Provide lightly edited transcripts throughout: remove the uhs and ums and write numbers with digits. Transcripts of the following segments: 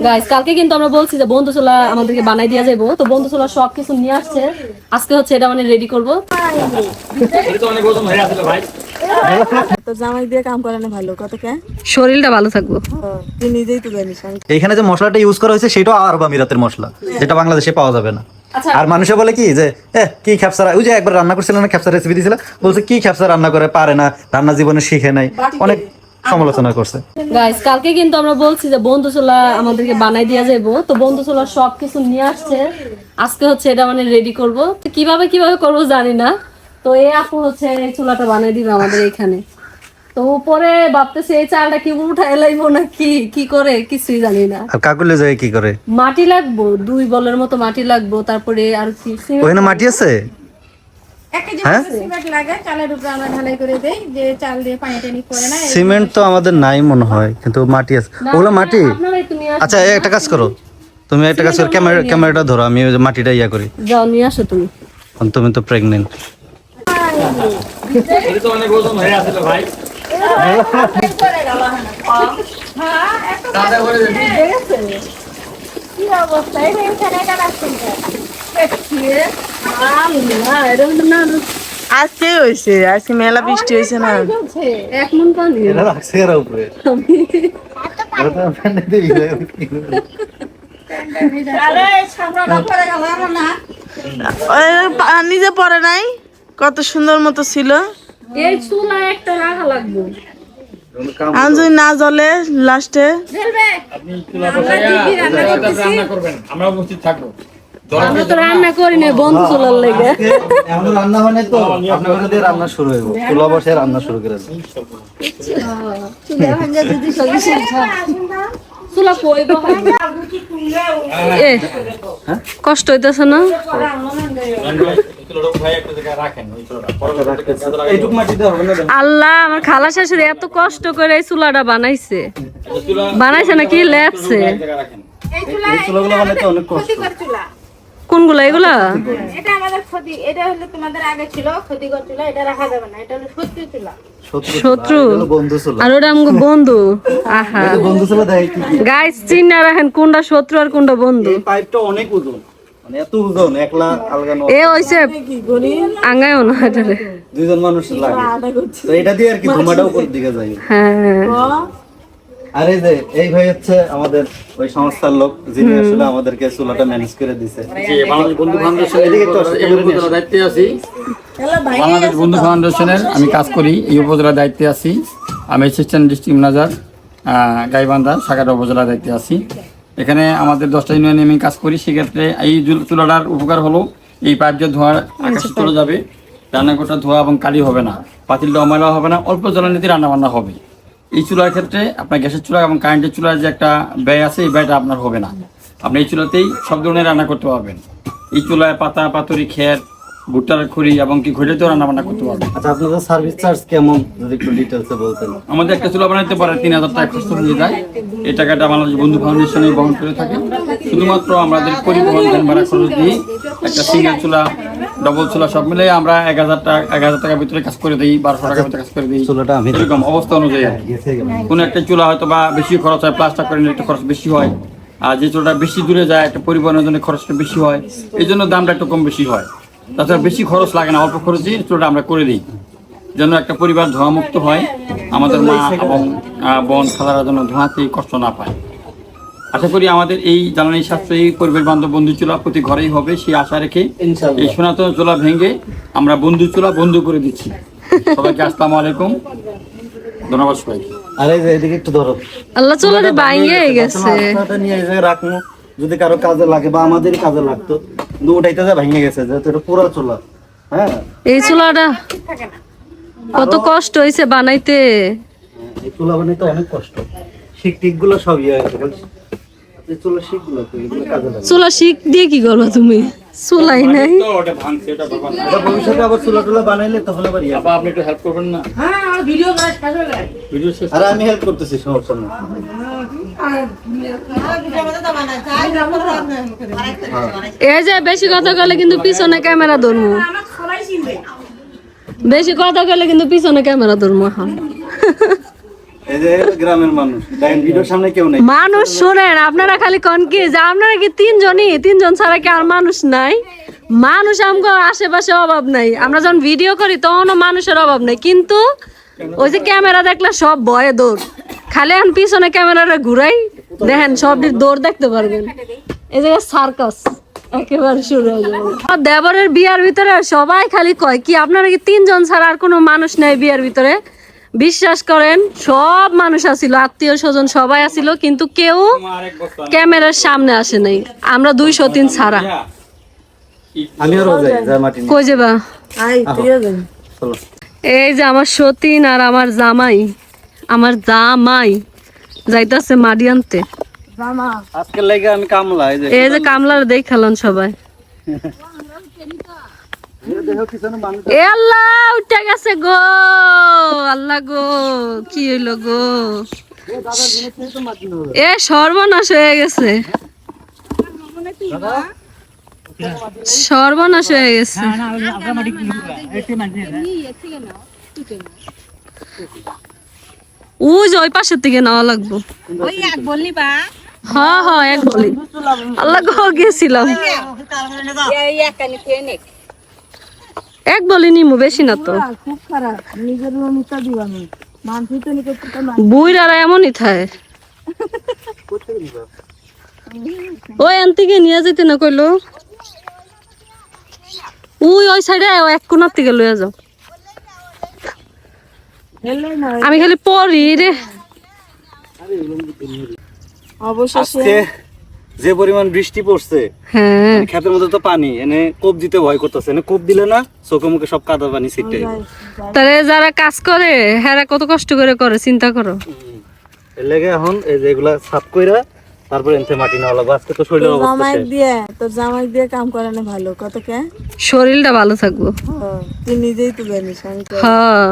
Guys কালকে কিন্তু আমরা বলছি যে বন্ধু চুলা আমাদেরকে বানাই দিয়ে যাবো, তো বন্ধু চুলা সব কিছু নিয়ে আসছে। আজকে হচ্ছে এটা মানে রেডি করবো। তো জামাই দিয়ে কাম করে না ভালো কত কে শরীরটা ভালো থাকবো। তুই নিজেই তো জানিস। এইখানে যে মশলাটা ইউজ করা হয়েছে সেটাও আরব আমিরাতের মশলা, যেটা বাংলাদেশে পাওয়া যাবে না। আর মানুষে বলে কি যে কি খ্যাপসারা, ওই যে একবার রান্না করছিলেন না, খ্যাপসার রেসিপি দিয়েছিল, বলছে কি খ্যাপসা রান্না করে পারে না, রান্না জীবনে শিখে নাই, অনেক সমালোচনা করছে। গাইস কালকে কিন্তু আমরা বলছি যে বন্ধু চুলা আমাদেরকে বানাই দিয়ে যাবো, তো বন্ধু চুলা সব কিছু নিয়ে আসছে। আজকে হচ্ছে এটা মানে রেডি করবো, কিভাবে করবো জানি না। তো এই আপু হচ্ছে এই চুলাটা বানাই দিবে আমাদের এখানে। তো উপরে ভাবতেছে এই চালটা কি উঠাই লাইবো না কি করে কিছুই জানি না। আর কাকুলে যায় কি করে? মাটি লাগবো, 2 বলের মতো মাটি লাগবো, তারপরে আর কি ওখানে মাটি আছে। সিমেন্ট তো আমাদের নাই মনে হয়, কিন্তু মাটি আছে, ওগুলো মাটি। আচ্ছা একটা কাজ করো, তুমি একটা কাজ করো, ক্যামেরাটা ধরো, আমি ওই যে মাটিটা ইয়া করি। যাও নিয়ে আসো তুমি। তুমি তো প্রেগনেন্ট। আজকে হয়েছে, আজকে মেলা বৃষ্টি হয়েছে না। এক মন পানি রাখছে এর উপরে। পানি যে পরে নাই, কত সুন্দর মতো ছিল। এই চুলা একটা রাখা লাগবে, আর যদি না জ্বলে লাস্টে আমরা তো রান্না করি না বন্ধু চুলার লেগে। এখন রান্না হয় না, তো আপনার ঘরে দিয়ে রান্না শুরু হইব, চুলা বসে রান্না শুরু করে দেব। চুলা কইব কষ্ট হইতেছে না? আল্লাহ, আমার খালা শাশুড়ি এত কষ্ট করে এই চুলাটা বানাইছে নাকি লেপছে? কোনগুলা এগুলা? এটা আমাদের ক্ষতি, এটা হলো তোমাদের আগে ছিল ক্ষতিকর চুলা, এটা রাখা যাবে না, এটা হলো শত্রু চুলা। শত্রু আর ওটা আমাকে বন্ধু। আহা গাইস চিন্না রাখেন কোনটা শত্রু আর কোনটা বন্ধু। এই পাইপটা অনেক ওজন, মানে এত ওজন একলা আলগানো এ হইছে আঙ্গায়ও না, এটা দুইজন মানুষ লাগে, তো এটা দিয়ে আর কি ধুমাটা উপর দিকে যায়। হ্যাঁ। আর এই যে এই ভাই হচ্ছে আমাদের ওই সংস্থার লোক, যিনি আসলে আমাদেরকে চুলাটা ম্যানেজ করে দিছে। বাংলাদেশ বন্ধু ফাউন্ডেশনের দায়িত্বে আছি। বাংলাদেশ বন্ধু ফাউন্ডেশনের আমি কাজ করি, এই উপজেলার দায়িত্বে আছি। আমি অ্যাসিস্ট্যান্ট ডিস্ট্রিক্ট ম্যানেজার, গাইবান্ধা সাগারড়া উপজেলার দায়িত্বে আছি। এখানে আমাদের 10টা ইউনিয়নে আমি কাজ করি। সেক্ষেত্রে এই চুলাটার উপকার হলো এই পাইপ দিয়ে ধোঁয়া আকাশে চলে যাবে, রান্নাঘরটা ধোঁয়া এবং কালি হবে না, পাতিলটা অময়লা হবে না, অল্প জ্বালানিতে রান্নাবান্না হবে। এই চুলার ক্ষেত্রে আপনার গ্যাসের চুলা এবং কারেন্টের চুলার যে একটা ব্যয় আছে, এই ব্যয়টা আপনার হবে না। আপনি এই চুলাতেই সব ধরনের রান্না করতে পারবেন। এই চুলায় পাতা, পাতুরি, খের, ভুট্টার খড়ি এবং কি ঘড়িতেও রান্না বান্না করতে পারবেন। আচ্ছা, আপনাদের সার্ভিস চার্জ কেমন যদি একটু ডিটেইলসে বলতেন? আমাদের একটা চুলা বানাইতে পারে 3000 টাকা খরচ হয়ে যায়। এই টাকাটা বাংলাদেশ বন্ধু ফাউন্ডেশনে বহন করে থাকে। শুধুমাত্র আমাদের পরিবহন ভ্যান ভাড়া খরচ দিয়ে একটা সিঙ্গেল চুলা, ডবল চুলা সব মিলে আমরা 1000 টাকার ভিতরে কাজ করে দিই, 1200 টাকার ভিতরে কাজ করে দিই। চুলাটা আমি এরকম অবস্থা অনুযায়ী আর কি। কোনো একটা চুলা হয়তো বা বেশি খরচ হয়, প্লাস্টার করে নিলে একটু খরচ বেশি হয়। আর যে চুলাটা বেশি দূরে যায়, একটা পরিবহনের জন্য খরচটা বেশি হয়, এই জন্য দামটা একটু কম বেশি হয়। তাছাড়া বেশি খরচ লাগে না, অল্প খরচেই চুলাটা আমরা করে দিই, যেন একটা পরিবার ধোঁয়ামুক্ত হয়, আমাদের মা এবং বোন খালারা যেন ধোঁয়াতে কষ্ট না পায়। আশা করি আমাদের এই জ্বালানি সাশ্রয়ী পরিবেশ বান্ধব বন্ধু চুলা প্রতি ঘরেই হবে, সেই আশা রেখে এই সনাতন চুলা ভেঙে আমরা বন্ধু চুলা বন্ধ করে দিচ্ছি। সবাইকে আসসালামু আলাইকুম, ধন্যবাদ সবাইকে। আরে এদিকে একটু ধরো। আল্লাহ চুলাটা ভাঙে গেছে, নিয়ে এসে রাখবো, যদি কারো কাজে লাগে বা আমাদেরই কাজে লাগতো, কিন্তু ওটাইতে যা ভেঙে গেছে, যেহেতু এটা পুরো চুলা। হ্যাঁ, এই চুলাটা কত কষ্ট হয়েছে বানাইতে। এই চুলা বানাইতে অনেক কষ্ট, শিক টিক গুলো সব ইয়ে হয়েছে। চুলা শিক গুলো কাজে লাগে। চুলা শিক দিয়ে কি করবো তুমি? চুলাই নাই। ভবিষ্যতে আবার চুলা টুলা বানাইলে তখন আবার আপনি একটু হেল্প করবেন না? আরে আমি হেল্প করতেছি, সমস্যা নেই। এই যে বেশি কথা বলে কিন্তু পিছনে ক্যামেরা ধরবো, বেশি কথা বলে কিন্তু পিছনে ক্যামেরা ধরবো। এখন এই এই যে গ্রামের মানুষ দেখেন ভিডিওর সামনে কেউ নেই। মানুষ শোনেন, আপনারা খালি কোন কি যে আপনারা কি তিনজন ছাড়া কি আর মানুষ নাই? মানুষ আমগো আশেপাশে অভাব নাই, আমরা যখন ভিডিও করি তখনও মানুষের অভাব নাই, কিন্তু ওই যে ক্যামেরা দেখলে সব ভয়ে দৌড়, খালি এখন পিছনে ক্যামেরাটা ঘুরাই দেখেন সব দৌড় দেখতে পারবেন। এই জায়গায় সার্কাস একেবারে শুরু হয়ে যাবে। আমার দেবরের বিয়ার ভিতরে সবাই খালি কয় কি আপনারা কি তিনজন ছাড়া আর কোনো মানুষ নাই বিয়ার ভিতরে? বিশ্বাস করেন সব মানুষ আসিল, আত্মীয় স্বজন সবাই আসিল, কিন্তু কেউ ক্যামেরার সামনে আসে নাই, আমরা 203 ছাড়া। আমিও মাটি কই যাবা? আই তুইও যাই। চলো। এই যে আমার সতীন আর আমার জামাই যাইতাছে মাটি আনতে। জামা আজকের লাগে আমি কামলা, এই যে কামলার দেখালেন সবাই। এ আল্লাহ উঠে গেছে গো, আল্লাহ গো কি হইলো গো, এ সর্বনাশ হয়ে গেছে, সর্বনাশ হয়ে গেছে। ওই যে ওই পাশের থেকে নেওয়া লাগবো। হ্যাঁ হ্যাঁ এক বলি, আল্লাহ গো গেছিলাম এক বলি নিমু, বেশি না তো। খুব খারাপ, নিজের রুমটা দিবানি মানুষ তো নি করতে না। বুইরারা এমনই থাকে। ওই আন্তিকে নিয়ে যেতে না কইলো, ওই সাইডে এক কোনার থেকে লইয়া যাও। আমি খালি পড়ি রে। অবশেষে আজকে যে পরিমাণ বৃষ্টি পড়ছে, হ্যাঁ ক্ষেতের মধ্যে তো পানি, এনে কোপ দিতে ভয় করতেছে, এনে কোপ দিলে না চোখে মুখে সব কাদা পানি ছিটে। তাহলে যারা কাজ করে হেরা কত কষ্ট করে চিন্তা করো। এর লেগে এখন এই যে এগুলা সাফ কইরা তারপর এনতে মাটি নেওয়া লাগবে। আজকে তো শরীরের অবস্থা জামাই শেষ। দিয়ে তোর জামাই দিয়ে কাম করে না ভালো কত কে। শরীরটা ভালো থাকবো। তুই নিজেই তো জানিস আমি তো। হ্যাঁ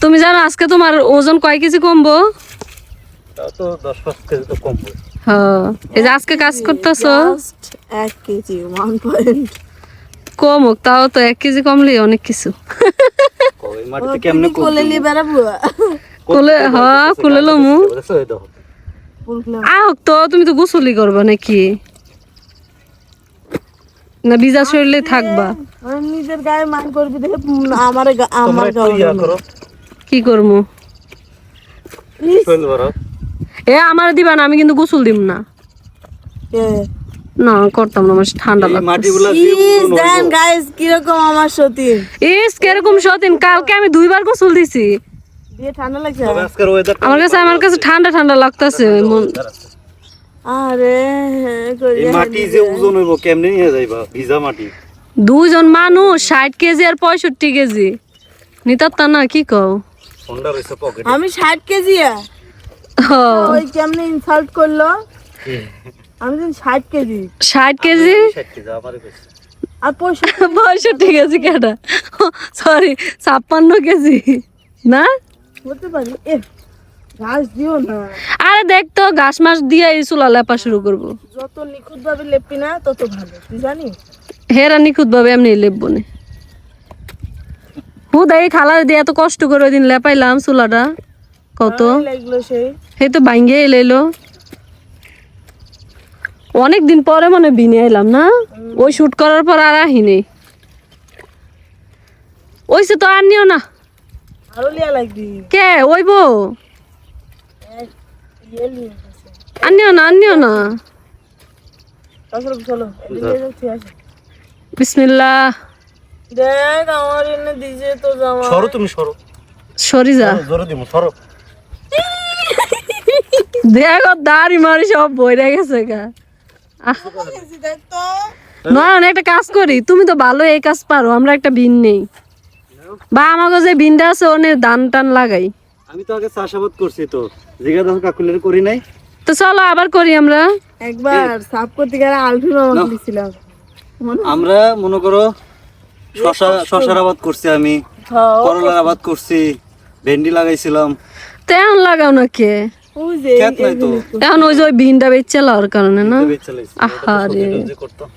তুমি জানো আজকে তোমার ওজন কয় কেজি কমবো? তাও তো 10-5 কেজি তো কমবে। হ্যাঁ এই যে আজকে কাজ করতেছো, Just 1 কেজি 1 পয়েন্ট কমুক, তাও তো 1 কেজি কমলে অনেক কিছু। ওই মাটিতে কেমনে কোলে নিয়ে বেড়াবো। কোলে হ্যাঁ কোলে লমু বুঝছো? এই দেখো আহক তো, তুমি তো গোসলই করবা নাকি না ভিজা শরীরে থাকবা? নিজের গায়ে মান করবি দেখে আমার তোমরা একটু ইয়া করো, কি করবো? শরীর ভরো। এ আমার দিবা না, আমি কিন্তু গোসল দিব না। না করতাম না, আমার ঠান্ডা এই লাগছে। মাটিগুলা যে ওজন দেন গাইস কিরকম আমার সতীন ইস কিরকম সতীন, কালকে আমি 2 বার গোসল দিছি, দিয়ে ঠান্ডা লাগছে। তবে আজকের ওয়েদার আমার কাছে ঠান্ডা লাগতেছে। আরে এই মাটি যে ওজন হইব কেমনে নিয়ে যাইবা? ভিজা মাটি। 2 জন মানুষ 60 কেজি আর 65 কেজি নিতাম না, কি কও? ঠান্ডা রইছে পকেটে। আমি 60 কেজি ওই কেমনে ইনসাল্ট করলো। আমি তো 60 কেজি 60 কেজি 60 কেজি আমারে কইছে। আর 65 কেজি কেডা, সরি 56 কেজি না বলতে পারি এ ঘাস দিও না। আরে দেখ তো ঘাস মাস দিয়ে এই চুলা লেপা শুরু করবো। যত নিখুঁত ভাবে লেপি না তত ভালো, তুই জানিস। হেরা নিখুঁত ভাবে এমনি লেপবো না। হুদাই খালার দিয়ে এত কষ্ট করে ওই দিন লেপাইলাম চুলাটা, কত লাগলো সেই হে তো ভাঙ্গে এলাইলো। অনেক দিন পরে মনে বিনে এলাম না, ওই শুট করার পর আর আহিনি। ওইসে তো আর নিও না। আরো লিয়া লাগবি কে ওইবো ইয়ে লিয়ে আনিও না। তারপর চলো এদিকে যাচ্ছি আসে। বিসমিল্লাহ। দেখ আমার এনে দিছে তো জামা। সরো তুমি সরো, সরি যা জোরে দিমু সরো। দেখ দাড়ি মারি সব বইরা গেছে গা। দেখ তো নয়ন একটা কাজ করি, তুমি তো ভালো এই কাজ পারো, আমরা একটা বিন নেই বা আমাকে যে বিনটা আছে ওনে ধান টান লাগাই। আমি তো আগে চাষাবাদ করছি, তো জিগা দেখো কাকুলের করি নাই। তো চলো আবার করি আমরা। একবার সাফ করতে গেলে আলফি মামা দিছিলাম। আমরা মনে করো শশার আবাদ করছি, আমি করলার আবাদ করছি, ভেন্ডি লাগাইছিলাম। তেমন লাগাও না কে, ওই যে খেত নাই তো, এখন ওই যে ওই বিনটা বেচে লওয়ার কারণে না। বেচে লাইছি। আহারে সবজি টবজি করতাম।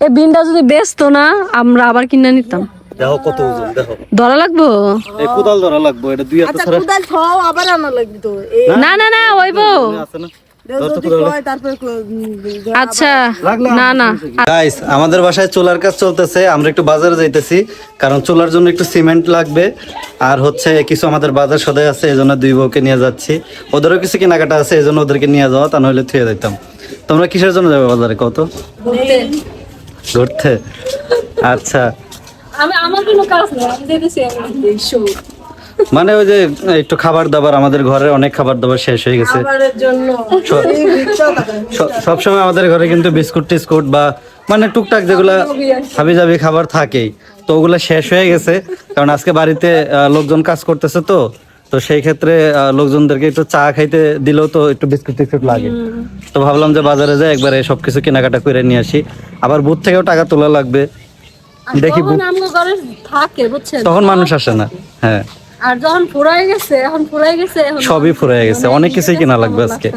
এই বিনটা যদি বেচতো না আমরা আবার কিনে নিতাম। দেখো কত ওজন, দেখো ধরা লাগবো? এই কোদাল ধরা লাগবে, এটা দুই হাতে আচ্ছা ছাড়া কোদাল ছাও আবার আনা লাগবে তো এই না না না ওইবো। আছে না। যদি হয় তারপরে আচ্ছা না না গাইস, আমাদের বাসায় চুলার কাজ চলতেছে, আমরা একটু বাজারে যাইতেছি কারণ চুলার জন্য একটু সিমেন্ট লাগবে আর হচ্ছে কিছু আমাদের বাজার সদাই আছে, এই জন্য দুই বউকে নিয়ে যাচ্ছি। ওদেরও কিছু কেনাকাটা আছে, এই জন্য ওদেরকে নিয়ে যাওয়া, তা নইলে থুয়ে দিতাম। তোমরা কিসের জন্য যাবে বাজারে কত? ঘুরতে। আচ্ছা, আমার কোনো কাজ নেই, আমি যেতেছি আমি মানে ওই যে একটু খাবার দাবার, আমাদের ঘরে অনেক খাবার দাবার শেষ হয়ে গেছে। খাবারের জন্য এই ভিক্ষা টাকা সবসময় আমাদের ঘরে কিন্তু বিস্কুট টিস্কুট বা মানে টুকটাক যেগুলা হাবি জাবি খাবার থাকেই, তো ওগুলা শেষ হয়ে গেছে কারণ আজকে বাড়িতে লোকজন কাজ করতেছে, তো তো সেই ক্ষেত্রে লোকজনদেরকে একটু চা খাইতে দিলেও তো একটু বিস্কুট টিস্কুট লাগে। তো ভাবলাম যে বাজারে যাই একবারে সবকিছু কেনাকাটা করে নিয়ে আসি, আবার বুথ থেকেও টাকা তোলা লাগবে। দেখি তখন আমগো ঘরে থাকে বুঝছেন, তখন মানুষ আসে না। হ্যাঁ, আর যখন ফুরাই গেছে এখন সবই ফুরাই গেছে, অনেক কিছুই কেনা লাগবে আজকে।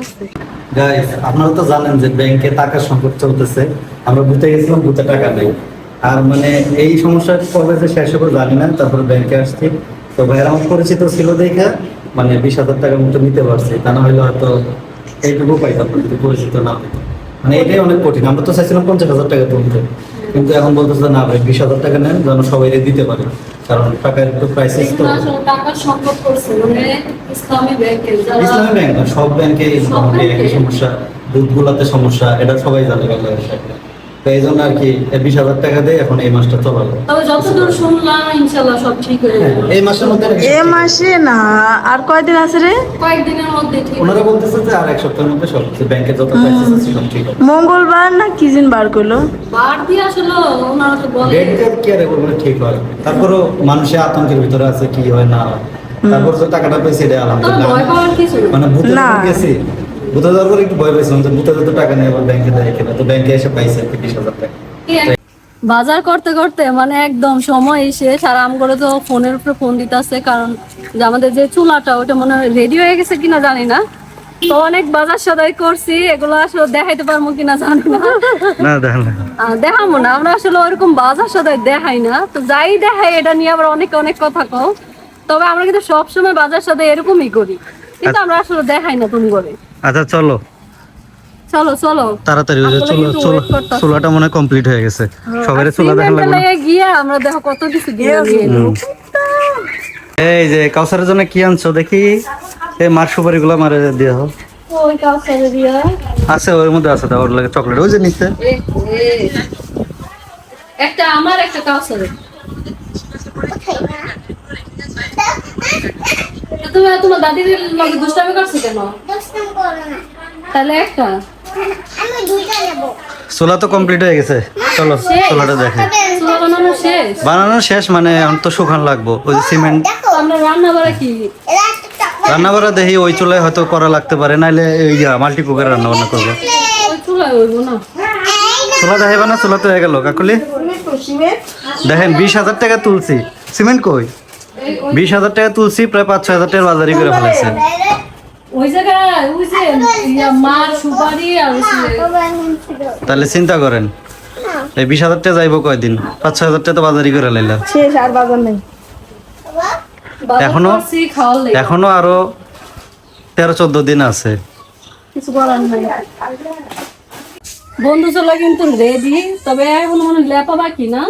গাইস, আপনারা তো জানেন যে ব্যাংকে টাকা সংকট চলতেছে, আমরা বুথে গেছিলাম, বুথে টাকা নেই। আর মানে এই সমস্যা কবে যে শেষ হবে জানি না, তারপরে ব্যাংকে আসছি, তো ভাইয়ের আমার পরিচিত ছিল দেখে মানে 20,000 টাকার মতো নিতে পারছি, তা না হলে হয়তো এইটুকু পাইতাম না যদি পরিচিত না পেতাম। মানে এটাই অনেক কঠিন, আমরা তো চাইছিলাম 50,000 টাকা তুলতে, কিন্তু এখন বলতেছে না ভাই 20,000 টাকা নেন যেন সবাই দিতে পারে, কারণ টাকার একটু ক্রাইসিস তো। টাকা সংকট করছে মানে ইসলামী ব্যাংকে ইসলামী ব্যাংক না, সব ব্যাংকে মোটামুটি একই সমস্যা, বুথগুলাতে সমস্যা, এটা সবাই জানে বাংলাদেশে। তো এই জন্য আর কি 20,000 টাকা দিয়ে এখন এই মাসটা চলালো। তবে যতদূর শুনলাম ইনশাল্লাহ সব ঠিক হয়ে যাবে। এই মাসের মধ্যে এ মাসে না আর কয়দিন আছে রে? কয়েকদিনের মধ্যে ঠিক ওনারা বলতেছে যে আর এক সপ্তাহের মধ্যে সব কিছু ব্যাংকে যত ক্রাইসিস আছে সব ঠিক হবে। মঙ্গলবার না কি দিন বার করলো? বার দিয়ে আসলে ওনারা তো বলে ডেট ডেট কি আর বলবো ঠিক হয়, তারপরও মানুষের আতঙ্কের ভিতরে আছে কি হয় না হয়। তারপর যে টাকাটা পেয়েছি এটা তবে আলহামদুলিল্লাহ। ভয় পাওয়ার কিছু নেই। মানে বুথে না। গেছি, বুথে যাওয়ার পর একটু ভয় পেয়েছিলাম যে বুথে যত টাকা নেই আবার ব্যাংকে দেয় কিনা, তো ব্যাংকে এসে পাইছে আর কি 20,000 টাকা। বাজার করতে করতে মানে একদম সময় শেষ, আর আম করে তো ফোনের উপরে ফোন দিতেছে, কারণ যে আমাদের যে চুলাটা ওটা মনে হয় রেডি হয়ে গেছে কিনা জানি না। তো অনেক বাজার সদাই করছি, এগুলো আসলে দেখাইতে পারবো কিনা জানি না। না দেখেন না। দেখাবো না, আমরা আসলে ওরকম বাজার সদাই দেখাই না, তো যাই দেখাই এটা নিয়ে আবার অনেক অনেক কথা কও। তবে আমরা কিন্তু সবসময় বাজার সদাই এরকমই করি, কিন্তু আমরা আসলে দেখাই না তুমি করে। আচ্ছা চলো চলো চলো তাড়াতাড়ি, ওই যে আসলে কিন্তু wait করতাছি। চুলাটা মনে কমপ্লিট হয়ে গেছে, সবাই চুলা দেখা সিমেন্টে লাগবে। লেগে গিয়ে আমরা দেখো কত কিছু দিয়ে নিয়ে এলো। এই যে কাউসারের জন্য কি আনছো দেখি, এই মার সুপারি গুলো মারে দিয়ে হোক ওই কাউসারে দিয়া আছে, ওর মধ্যে আছে, ওর লাগে চকলেট ওই যে নিচে। একটা আমার একটা কাউসারে। তুমি তোমার দাদির লগে দুষ্টামি করছো কেন? তাহলে একটা চুলা তো কমপ্লিট হয়ে গেছে, চলো চুলাটা দেখে। চুলা বানানো শেষ, বানানো শেষ, মানে এখন তো শুকান লাগবো, ওই যে সিমেন্ট। তো আমরা রান্না করে কি রান্না করা দেখি ওই চুলায় হয়তো করা লাগতে পারে, নাইলে এই মাল্টি কুকারে রান্না বান্না করবো। ওই চুলায় হইবো না। চুলা দেখাইবা না? চুলা তো হয়ে গেল কাকুলি। দেখেন 20,000 টাকা তুলছি, সিমেন্ট কই? 20,000 টাকা তুলছি, প্রায় 5-6 হাজার টাকার বাজারই করে ফেলেছে। ওই জায়গায় ওই যে মার সুপারি আর তাহলে চিন্তা করেন এই 20,000 টাকা যাইবো কয়দিন? 5-6 হাজার টাকা তো বাজারই করে লাইলাম। শেষ আর বাজার নেই। এখনো খাওয়ার লেগে এখনো আরো 13-14 দিন আছে। কিছু করার নাই। বন্ধু চলা কিন্তু রেডি, তবে এখন মনে হয় লেপা বাকি না।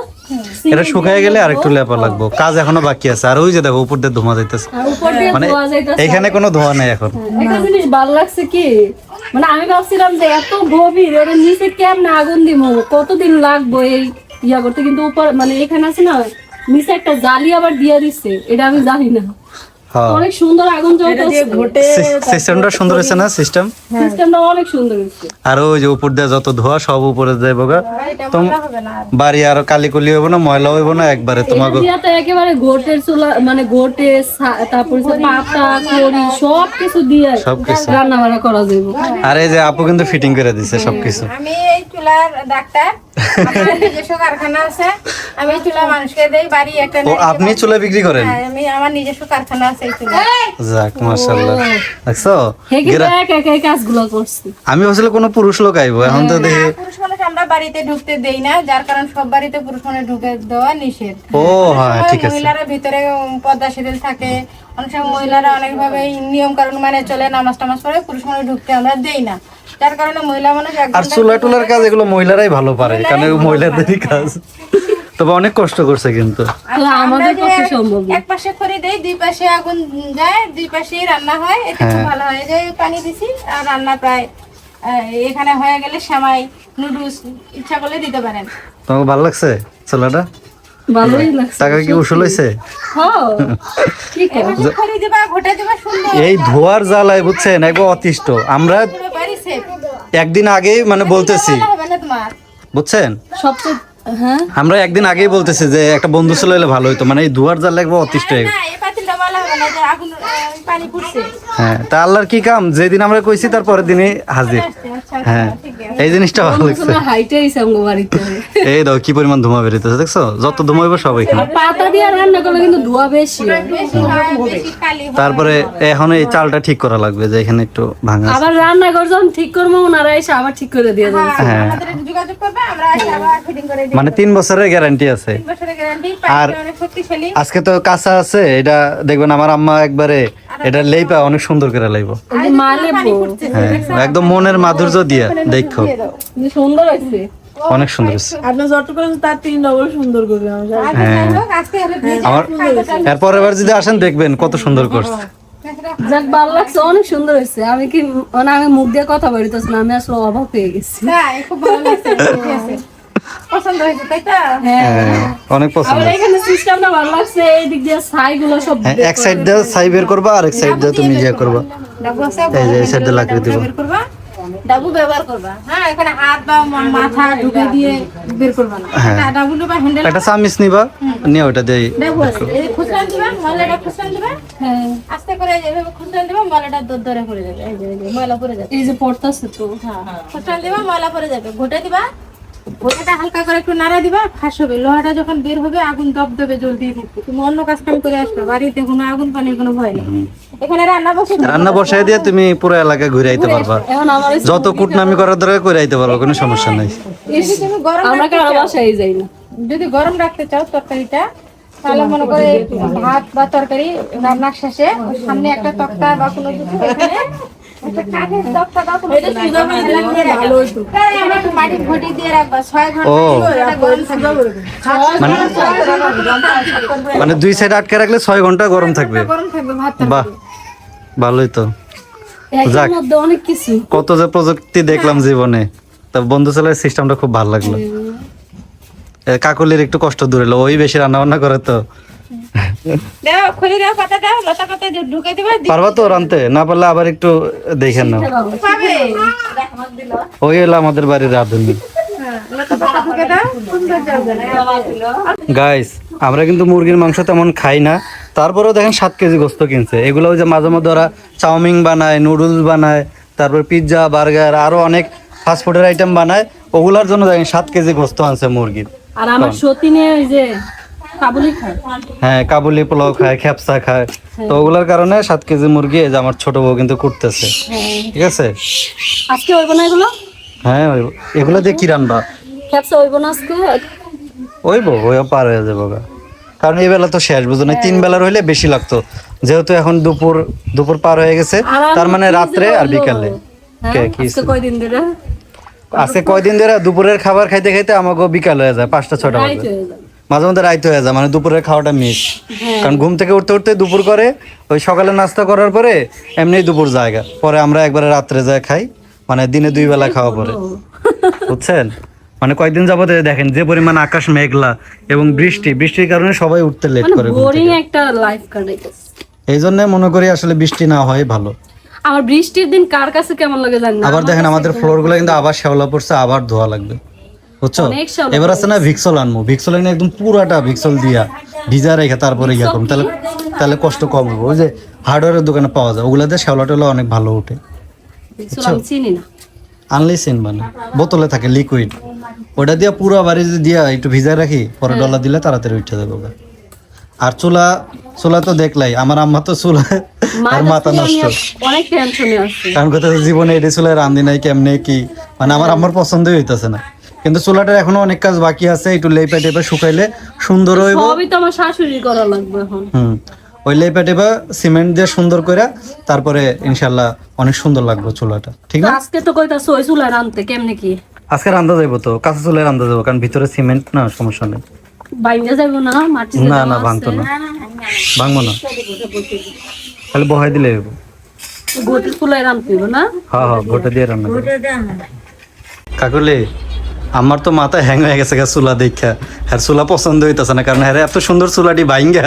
এটা শুকায় গেলে আর একটু লেপা লাগবো, কাজ এখনো বাকি আছে। আর ওই যে দেখো উপর দিয়ে ধোঁয়া যাইতেছে, আর উপর দিয়ে মানে ধোয়া যাইতাছে। এখানে কোনো ধোঁয়া নেই এখন। একটা জিনিস ভালো লাগছে কি, মানে আমি ভাবছিলাম যে এত গভীর এর নিচে কেমনে আগুন দিব, কতদিন লাগবে এই ইয়া করতে, কিন্তু উপর মানে এখানে আছে না নিচে একটা জালি আবার দিয়ে দিচ্ছে, এটা আমি জানি না। হ্যাঁ, অনেক সুন্দর আগুন জ্বলতেছে, ঘটে সিস্টেমটা সুন্দর হয়েছে না? সিস্টেম সিস্টেমটা অনেক সুন্দর হচ্ছে। আর ওই যে উপর দিয়ে যত ধোঁয়া সব উপরে যাইব গা, তো বাড়ি আরো কালিকুলি হইব না, ময়লা হইব না একবারে তোমাকে। এরিয়াতে একেবারে গোটের চুলা, মানে গোটে তারপরে যে পাতা খড়ি সবকিছু দিয়ে সবকিছু। রান্না বান্না করা যাবে। আর এই যে আপু কিন্তু ফিটিং করে দিছে সবকিছু। আমি এই চুলার ডাক্তার, আমার নিজস্ব কারখানা আছে, আমি এই চুলা মানুষকে দেই, বাড়ি একটা ও আপনি চুলা বিক্রি করেন? হ্যাঁ, আমি আমার নিজস্ব কারখানা আছে এই চুলা। যাক মাশাআল্লাহ, দেখছো? হে কিন্তু এক এক এই কাজগুলো করছি। আমি ভাবছিলাম কোনো পুরুষ লোক আইবো, এখন তো দেখি পুরুষ মানুষ আমরা বাড়িতে ঢুকতে দেই না, যার কারণ সব বাড়িতে পুরুষ মানুষ ঢুকে দেওয়া নিষেধ। ও হ্যাঁ ঠিক আছে। মহিলারা ভিতরে পর্দাশীল থাকে, অনেক সময় মহিলারা অনেকভাবে নিয়ম কানুন মানে চলে, নামাজ টামাজ পড়ে, পুরুষ মানুষ ঢুকতে আমরা দেই না, যার কারণে মহিলা মানুষ এক আর ঘন্টা চুলা টুলার কাজ এগুলো মহিলারাই ভালো পারে, কারণ এগুলো মহিলাদেরই কাজ। তবে অনেক কষ্ট করছে কিন্তু। আর তো আমরা আমাদের যে পক্ষে সম্ভব না। এক পাশে খড়ি দেই, দুই পাশে আগুন যায়, দুই পাশেই রান্না হয়, এটা খুব ভালো হয়। এই যে পানি দিছি আর রান্না প্রায় এখানে হয়ে গেলে সেমাই, নুডলস ইচ্ছা করলে দিতে পারেন। তোমাকে ভালো লাগছে চুলাটা? ভালোই লাগছে। টাকা কি উসুল হয়েছে? হ্যাঁ কি করব? এপাশে খড়ি দিবা, ঘোটা দিবা, সুন্দর এই ধোয়ার জ্বালায় বুঝছেন একবার অতিষ্ঠ। আমরা পুরো বাড়ি সেফ। একদিন আগেই মানে বলতেছি, হবে না তোমার। বুঝছেন, সবচেয়ে হ্যাঁ আমরা একদিন আগেই বলতেছি যে একটা বন্ধু ছিল হলে ভালো হতো, মানে এই ধোয়ার জ্বালায় একবার অতিষ্ঠ হয়ে গেছে। না, এই পাতিলটা ভালো হবে না, যে আগুন পানি ফুটছে। হ্যাঁ, তা আল্লাহর কি কাম, যেদিন আমরা কইছি তার পরের দিনই হাজির। আচ্ছা হ্যাঁ, ঠিক আছে। এই জিনিসটা ভালো লাগছে। বন্ধুসোলা হাইটে আইছে আমগো বাড়িতে। এই দাও কি পরিমাণ ধোঁয়া বেরোতেছে, দেখছো? যত ধোঁয়া হইব সব এখানে। আর পাতা দিয়ে রান্না করলে কিন্তু ধোয়া বেশি হয়। বেশি হয়, বেশি কালি হয়। তারপরে এখন এই চালটা ঠিক করা লাগবে, যে এখানে একটু ভাঙা আছে। আবার রান্নাঘর যখন ঠিক করবো ওনারা এসে আবার ঠিক করে দিয়ে যাবে। হ্যাঁ। আমাদের যোগাযোগ করবে, আমরা এসে আবার ফিটিং করে দিই। মানে 3 বছরের গ্যারান্টি আছে। 3 বছরের গ্যারান্টি, আর পানিটা অনেক শক্তিশালী। আজকে তো কাঁচা আছে, এটা দেখবেন আমার আম্মা একবারে এটা লেইপা অনেক সুন্দর করে লাইব। এই যে মালে হ্যাঁ, একদম মনের মাধুর্য দিয়া দেখো, সুন্দর হয়েছে। অনেক সুন্দর হয়েছে। আপনার যত করে তার 3 ডবল সুন্দর করবে আমি জানি। আজকে যাই হোক, আজকে হলো ভেজা আমার খাবারটা। এরপরের বার যদি আসেন দেখবেন কত সুন্দর করছে। যাক ভালো লাগছে, অনেক সুন্দর হয়েছে। আমি কি মানে আমি মুখ দিয়ে কথা বলিতেছি না, আমি আসলে অবাক হয়ে গেছি। তাই, খুব ভালো লাগছে, ঠিক আছে। পছন্দ হয়েছে, তাই তো? হ্যাঁ হ্যাঁ, অনেক পছন্দ আবার হয়েছে। এখানে সিস্টেমটা ভালো লাগছে, এই দিক দিয়ে ছাইগুলো সব হ্যাঁ, এক সাইড দিয়ে ছাই বের করবা আর এক সাইড দিয়ে তুমি ইয়ে করবা। ডাবু আছে, এই যে এই সাইড দিয়ে লাকড়ি দিব। বের করবা, ডাবু ব্যবহার করবা। হ্যাঁ, এখানে হাত বা মাথা ঢুকে দিয়ে বের করবা না। হ্যাঁ। এটা ডাবু বা হ্যান্ডেল একটা চামিচ নিবা, নিয়ে ওটা দিয়ে ডাবু আছে। এই খুচরান দিবা, ময়লাটা খুচরান দিবা। হ্যাঁ আস্তে করে যেভাবে খুচরান দিবা, ময়লাটা ধরে পড়ে যাবে। এই যে ময়লা পড়ে যাবে। এই যে পড়তাছে তো খুচরান দিবা, ময়লা পড়ে যাবে। ঘুটে দিবা, ঘুটেটা হালকা করে একটু নাড়া দিবা, ফাঁস হবে। লোহাটা যখন বের হবে, আগুন দপদপে জ্বলতেই থাকবে। তুমি অন্য কাজ কাম করে আসবে, বাড়িতে কোনো আগুন পানির কোনো ভয় নেই। এখানে রান্না বসে রান্না বসাই দিয়ে তুমি পুরো এলাকা ঘুরে আইতে পারবা। এখন আমার যত কুটনামি করার দরকার করে আইতে পারবা, কোনো সমস্যা নাই। যদি তুমি গরম আমরা কারো বাসায় যাই না। যদি গরম রাখতে চাও তরকারিটা, তাহলে মনে করে ভাত বা তরকারি রান্নার শেষে ওই সামনে একটা তক্তা বা কোনো কিছু এখানে একটা কাঠের তক্তা বা কোনো কিছু দিয়ে রাখবা। তাই আমরা একটু মাটির ঘটি দিয়ে রাখবা 6 ঘন্টা। ও। এটা গরম থাকবে। মানে 2 সাইড আটকে রাখলে 6 ঘন্টা গরম থাকবে। গরম থাকবে ভাত। বাহ, ভালোই তো। এর যাক। মধ্যে অনেক কিছু। কত যে প্রযুক্তি দেখলাম জীবনে, তা বন্ধু ছেলের সিস্টেমটা খুব ভালো লাগলো। কাকলির একটু কষ্ট দূর হলো, ওই বেশি রান্না বান্না করে তো। দাও খুলে দাও, পাতা দাও, লতা পাতা ঢুকে দিবা। পারবা তো রানতে? না পারলে আবার একটু দেখেন না। পাবে। ওই হলো আমাদের বাড়ির রাঁধুনি। লতা পাতা ঢুকে দাও, সুন্দর যাবে। গাইস, আমরা কিন্তু মুরগির মাংস তেমন খাই না, তারপরেও দেখেন 7 কেজি গোস্ত কিনছে। এগুলো ওই যে মাঝে মধ্যে ওরা চাউমিন বানায়, নুডলস বানায়, তারপর পিৎজা, বার্গার, আরো অনেক ফাস্টফুডের আইটেম বানায়। ওগুলার জন্য দেখেন 7 কেজি গোস্ত আনছে মুরগির। আর আমার সতীনে ওই যে কাবুলি খায়। হ্যাঁ, কাবুলি পোলাও খায়, খেপসা খায়। তো ওগুলার কারণে 7 কেজি মুরগি এই যে আমার ছোট বউ কিন্তু করতেছে। ঠিক আছে? আজকে হইব না এগুলো? হ্যাঁ, এগুলো দিয়ে কি রান্না? খেপসা হইব না আজকে? ওইব, ওইও পার হয়ে যাবো গা। কারণ এই বেলা তো শেষ, বুঝো না? 3 বেলার হইলে বেশি লাগতো, যেহেতু এখন দুপুর পার হয়ে গেছে, তার মানে রাত্রে আর বিকালে। কে কি আজকে কয়দিন ধরে আজকে কয়দিন ধরে দুপুরের খাবার খাইতে খাইতে আমাকে বিকাল হয়ে যায়, 5টা-6টা রাইত বাজে। হয়ে যায়। মাঝে মধ্যে রাইত হয়ে যায়, মানে দুপুরের খাওয়াটা মিস। কারণ ঘুম থেকে উঠতে উঠতে দুপুর করে, ওই সকালে নাস্তা করার পরে এমনি দুপুর জায়গা, পরে আমরা একবারে রাত্রে যায় খাই, মানে দিনে 2 বেলা খাওয়া পরে। বুঝছেন? মানে কয়েকদিন যাবত দেখেন যে পরিমাণ আকাশ মেঘলা এবং বৃষ্টির কারণে সবাই উঠতে লেট করে ঘুম বোরিং থেকে। একটা লাইফ কাটাইতেছে। এই জন্য মনে করি আসলে বৃষ্টি না হয় ভালো। আমার বৃষ্টির দিন কার কাছে কেমন লাগে জানি না। আবার দেখেন আমাদের ফ্লোর গুলো কিন্তু আবার শ্যাওলা পড়ছে, আবার ধোয়া লাগবে, বুঝছো? অনেক শ্যাওলা এবার আছে না ভিক্সল আনবো, ভিক্সল এনে একদম পুরাটা ভিক্সল দিয়া ভিজা রেখে তারপরে ইয়া করুন, তাহলে কষ্ট কম হবে। ওই যে হার্ডওয়্যারের দোকানে পাওয়া যায়, ওগুলাতে শ্যাওলা টেলা অনেক ভালো ওঠে। দেখছো, আমি চিনি না। আনলেই সিন মানে বোতলে থাকে লিকুইড, ওটা দিয়া পুরো বাড়ি যদি দিয়া একটু ভিজায় রাখি, পরে ডলা দিলে তাড়াতাড়ি উঠে যাবে ওটা। আর চুলা তো দেখলাই, আমার আম্মা তো চুলা আর মাথা নষ্ট। অনেক টেনশনে আছে। কারণ কথা জীবনে এটি চুলায় রান্ধি নাই কেমনে কি, মানে আমার আম্মার পছন্দই হইতেছে না। কিন্তু চুলাটার এখনো অনেক কাজ বাকি আছে, একটু লেপা টেপা শুকাইলে সুন্দর হইব। সবই তো আমার শাশুড়ি করা লাগবে এখন। ওই লেপা টেপা সিমেন্ট দিয়ে সুন্দর করে তারপরে ইনশাল্লাহ অনেক সুন্দর লাগবে চুলাটা, ঠিক তো না? আজকে তো কইতাছো ওই চুলা রানতে কেমনে কি আজকে রান্দা যাইবো তো, কাঁচা চুলায় রান্দা যাবো, কারণ ভিতরে সিমেন্ট না, সমস্যা নেই। বাইঙ্গা যাবো না মাটি না না ভাঙতো না, ভাঙবো না, খালি বহাই দিলে হইব। গোটের চুলায় রানতে হইব না? হ্যাঁ হ্যাঁ, গোটা দিয়ে রান্না করবো। কাকুলি আমার তো মাথা হ্যাং হয়ে গেছে চুলা দেখা, হ্যাঁ চুলা পছন্দ হইতেছে না, কারণ হ্যাঁ এত সুন্দর চুলাটি ভাইঙ্গা,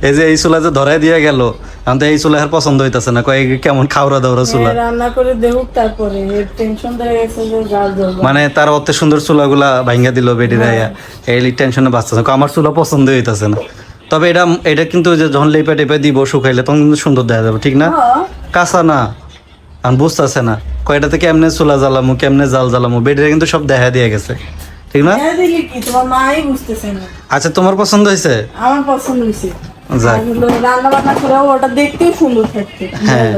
এই যে এই চুলা যে ধরাই দিয়ে গেল, আমি তো এই চুলা হ্যাঁ পছন্দ হইতেছে না, কয়েক কেমন খাওয়া দাওয়া চুলা, রান্না করে দেউক তারপরে টেনশন দিয়ে গেছে যে গাল জ্বলবে। মানে তার অত সুন্দর চুলাগুলা ভাইঙ্গা দিল বেডি রাইয়া, এই টেনশনে বাঁচতেছে, আমার চুলা পছন্দ হইতেছে না। তবে এটা কিন্তু যে যখন লেপে টেপে দিব শুকাইলে তখন কিন্তু সুন্দর দেখা যাবে, ঠিক না? কাঁচা না, আমি বুঝতেছে না কয়টাতে কেমনে চুলা জ্বালামু, কেমনে জাল জ্বালামু, বেডিরা কিন্তু সব দেখা দিয়ে গেছে, ঠিক না? হ্যাঁ দিলি কি তোমার মাই বুঝতেছে না। আচ্ছা তোমার পছন্দ হয়েছে? আমার পছন্দ হয়েছে। যাক, রান্না বান্না করে ওটা দেখতেও সুন্দর থাকছে। হ্যাঁ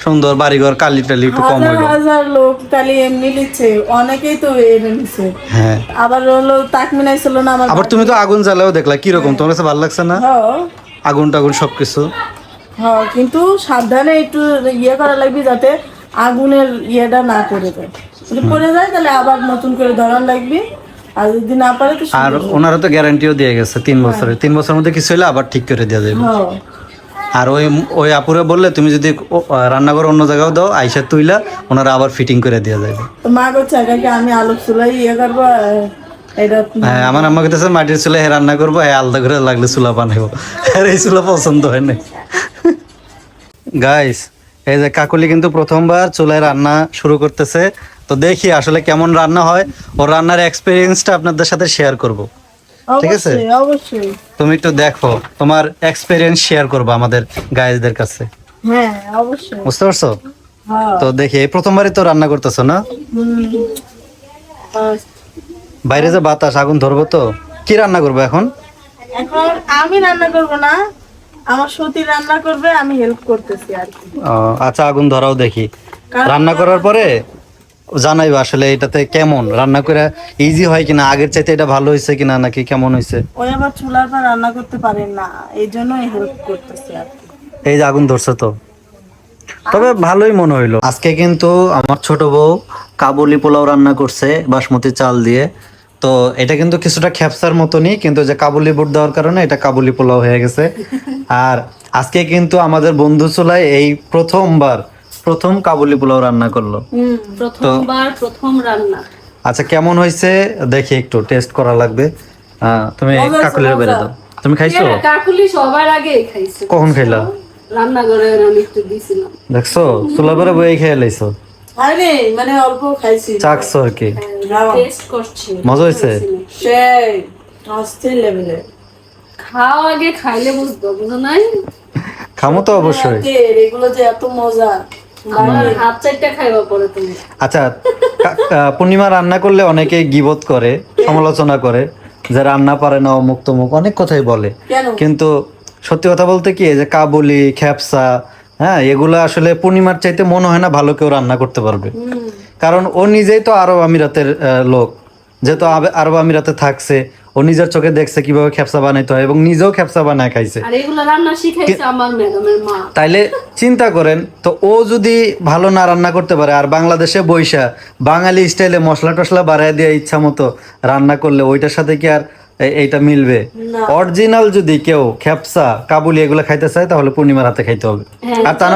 সুন্দর বাড়িঘর, কালি টালি একটু কম হাজার হইলো। হাজার লোক তালি এমনি লিখছে, অনেকেই তো এনে নিছে। হ্যাঁ আবার হলো তাকমিনাই ছিল না আমার। আবার তুমি তো আগুন জ্বালাও দেখলা, কিরকম তোমার কাছে ভালো লাগছে না? হ্যাঁ আগুন টাগুন সবকিছু। হ্যাঁ, কিন্তু সাবধানে একটু ইয়ে করা লাগবে যাতে আগুনের ইয়েটা না করে দেয়, যদি করে যায় তাহলে আবার নতুন করে ধরান লাগবে, আর যদি না পারে তো আর ওনারা তো গ্যারান্টিও দিয়ে গেছে 3 বছরের, 3 বছরের মধ্যে কিছু হলে আবার ঠিক করে দেওয়া যাবে। হ্যাঁ আর ওই আপুরে বললে তুমি যদি রান্নাঘর অন্য জায়গাও দাও, আইসা তুইলা ওনারা আবার ফিটিং করে দেওয়া যাবে। তো মা করছে আগে আমি আলু চুলাই ইয়ে করবো, এটা হ্যাঁ আমার আম্মা কাছে মাটির চুলে রান্না করবো, আলাদা করে লাগলে চুলা বানাবো, আর এই চুলা পছন্দ হয় না। গাইস এই যে কাকুলি কিন্তু প্রথমবার চুলায় রান্না শুরু করতেছে, তো দেখি আসলে কেমন রান্না হয়, ওর রান্নার এক্সপিরিয়েন্সটা আপনাদের সাথে শেয়ার করব, ঠিক আছে? অবশ্যই অবশ্যই। তুমি একটু দেখো, তোমার এক্সপিরিয়েন্স শেয়ার করবো আমাদের গাইজদের কাছে, হ্যাঁ অবশ্যই। বুঝতে পারছো? হ্যাঁ তো দেখি এই প্রথমবারই তো রান্না করতেছো না? বাইরে যে বাতাস, আগুন ধরবো তো, কি রান্না করবো এখন? এখন আমি রান্না করব না, আমার সতী রান্না করবে, আমি হেল্প করতেছি আর কি। আচ্ছা আগুন ধরাও দেখি, রান্না করার পরে জানাইবো আসলে এটাতে কেমন রান্না করে, ইজি হয় কিনা, আগের চাইতে এটা ভালো হয়েছে কিনা, নাকি কেমন হয়েছে। ওই আবার চুলার পর রান্না করতে পারেন না, এই জন্যই হেল্প করতেছি আর কি। এই যে আগুন ধরছে তো, তবে ভালোই মনে হইলো। আজকে কিন্তু আমার ছোট বউ কাবুলি পোলাও রান্না করছে বাসমতি চাল দিয়ে, তো এটা কিন্তু কিছুটা খ্যাপসার মতনই, কিন্তু যে কাবুলি বুট দেওয়ার কারণে এটা কাবুলি পোলাও হয়ে গেছে। আর আজকে কিন্তু আমাদের বন্ধু চুলায় এই প্রথম কাবুলি পোলাও রান্না করলো। প্রথমবার প্রথম রান্না। আচ্ছা কেমন হয়েছে দেখি, একটু টেস্ট করা লাগবে। তুমি কাকুলির বেড়ে দাও, তুমি খাইছো? কাকুলি সবার আগে খাইছে। কখন খাইলা? রান্নাঘরে আমি একটু দিছিলাম। দেখছো চুলা করে বই খেয়ে লাইছো, আরে মানে অল্প খাইছি, চাকছো আর কি, টেস্ট করছি। মজা হয়েছে? সেই অস্থির লেভেলে। খাও আগে, খাইলে বুঝবো, বুঝো নাই? খামো তো অবশ্যই। এগুলো যে এত মজা, আমার হাত চারটা খাইবা পরে তুমি। আচ্ছা পূর্ণিমা রান্না করলে অনেকে গিবত করে, সমালোচনা করে, যে রান্না পারে না, অমুক তমুক অনেক কথাই বলে, কেন? কিন্তু সত্যি কথা বলতে কি, এই যে কাবুলি খ্যাপসা, হ্যাঁ এগুলো আসলে পূর্ণিমার চাইতে মনে হয় না ভালো কেউ রান্না করতে পারবে, কারণ ও নিজেই তো আরব আমিরাতের লোক, যেহেতু আরব আমিরাতে থাকছে, ও নিজের চোখে দেখছে কিভাবে খ্যাপসা বানাইতে হয়, এবং নিজেও খ্যাপসা বানায় খাইছে। আর এগুলো রান্না শিখাইছে আমার ম্যাডামের মা। তাইলে চিন্তা করেন তো, ও যদি ভালো না রান্না করতে পারে, আর বাংলাদেশে বৈশা বাঙালি স্টাইলে মশলা টশলা বাড়ায় দিয়ে ইচ্ছা মতো রান্না করলে ওইটার সাথে কি আর এইটা মিলবে? অরিজিনাল যদি কেউ খ্যাপসা কাবুলি এগুলো খাইতে চায়, তাহলে পূর্ণিমার হাতে খাইতে হবে, আর তা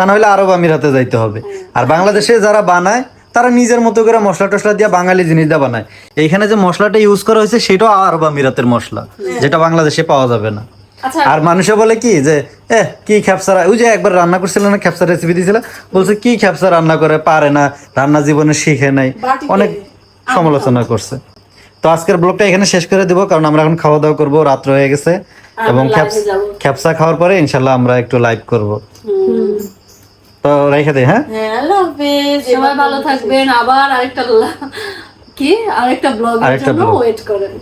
না হলে আরব আমিরাতে যাইতে হবে। আর বাংলাদেশে যারা বানায় তারা নিজের মতো করে মশলা টশলা দিয়ে বাঙালি জিনিস দিয়ে বানায়। এইখানে যে মশলাটা ইউজ করা হয়েছে সেটাও আরব আমিরাতের মশলা, যেটা বাংলাদেশে পাওয়া যাবে না। আর মানুষে বলে কি যে কি খ্যাপসা, ওই যে একবার রান্না করছিল না, খ্যাপসা রেসিপি দিয়েছিল, বলছে কি খ্যাপসা রান্না করে, পারে না, রান্না জীবনে শিখে নাই, অনেক সমালোচনা করছে। তো আজকের ব্লগটা এখানে শেষ করে দিব, কারণ আমরা এখন খাওয়া দাওয়া করবো, রাত্র হয়ে গেছে, এবং খ্যাপসা খাওয়ার পরে ইনশাল্লাহ আমরা একটু লাইভ করব। তো রেখে দেই, হ্যাঁ আল্লাহ হাফেজ, সবাই ভালো থাকবেন। আবার আরেকটা ব্লগের জন্য ওয়েট করেন।